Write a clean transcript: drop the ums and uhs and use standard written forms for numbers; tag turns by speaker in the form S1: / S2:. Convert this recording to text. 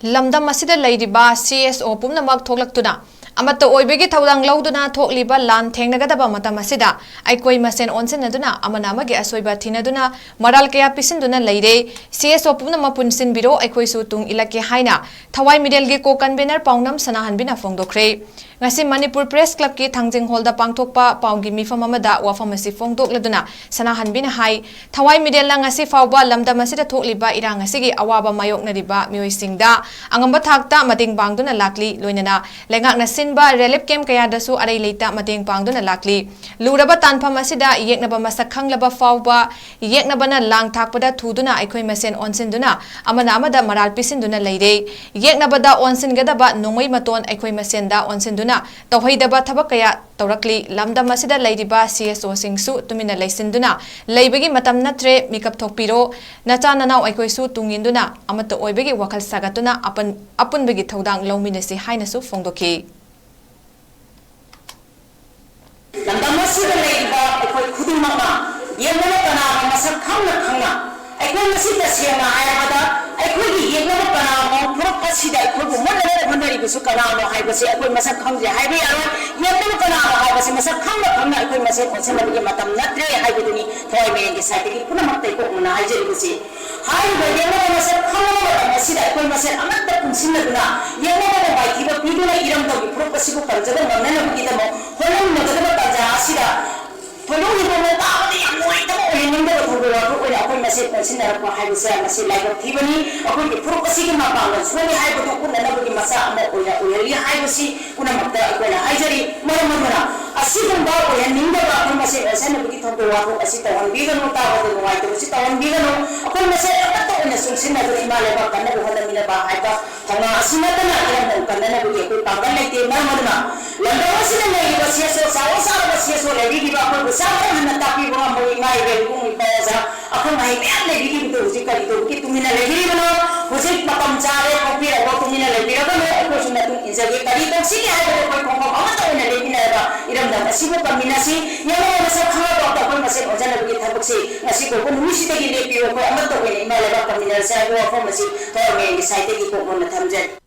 S1: lamdam asida leiriba CSO pumnamak thoklaktuna amata oibegi thawdang lauduna thokliba lan thengnagadaba matam asida aikoi masen onsenaduna amana amagi asoiba thinaduna maral kaya pisinduna leire CSO pumnamak punsin biro aikoi su tung ilake haina thawai middle ge ko convener paunam sanahanbina fongdokre ngasi manipur press club ki thangjing hall da pangthokpa paungi mifam amada wafam asi fongdokladuna sanahanbina hai thawai middle la ngasi fawba lamdam asida thokliba irang asigi awaba mayoknariba mioisingda angamba thakta mating pangduna lakli loinana lengak na sinba relief camp kaya dasu arai leita mating pangduna lakli luraba tanpham asida yeknaba masak khanglaba fawba yeknabana lang thakpada thuduna aikoi masen onsinduna amana amada maral pisinduna leire yeknabada onsingadaba nongoi maton aikoi masenda onsinduna tawhaidaba thabak kaya tawrakli lamdam asida leiriba CSO singsu tumina leisinduna leibagi matam natre mikap thokpiro nacha nanau aikoi su tunginduna amata oibagi wakhal sagatuna apunbagi thodang lawminasi hainasu fongdoki
S2: lamdam asida leiriba aikoi khudumama yemana kana masak khangna aikoi masida sema ayabada aikoi gi yemana kana phok asida aikoi bu monare honari bisu kana no haibase aikoi masak khangje haibe aro yemana kana haibase masak khangna aikoi masak onsenabagi matam natre haibeduni thoi mengi saitegi punamaktai ko muna haijeri bisi haibe yemana masak khangna asida aikoi masak amatta punsinaduna yemana baithiba piduna iram dogi phok asibu kanjada manana bugidamo holam madaba tanja asida Peluru itu mereka apa yang mulai tahu orang yang dah berbuat orang aku masih konsider apa hal besar masih lagi tiba ni aku di provokasi kena bangun semua hal betul pun anda bagi masa anda orang lihat hal besi kuna makta aku nak hal jadi mana asyik kan bawa orang ninggal aku masih saya nak bagi tahu aku asyik tahu bigan mau tahu tu mulai tu asyik tahu bigan aku masih apa tahu orang sungsin nak beri malah apa kerana bukan mina bahaya apa karena asyik nak yang kerana nak bagi aku tanggal lagi mana lalu asyik nak lagi bersih sawa bersih lagi di bawah sama hana tapi bunga mau ingai belum ibaza aku ngai biar lagi gitu jika itu kita mina lagi mana musik matam cari kopi atau mina lagi apa aku sudah tu injagi tadi tu sih ada kau kau apa tahu mina lagi nara iram dah masih bukan mina sih yang mana masa kau atau apa masih ojan lagi thapuk sih masih kau pun mesti lagi lepi kau amat tahu ini malah apa mina saya kau apa masih kau main di site itu kau pun nak thamjan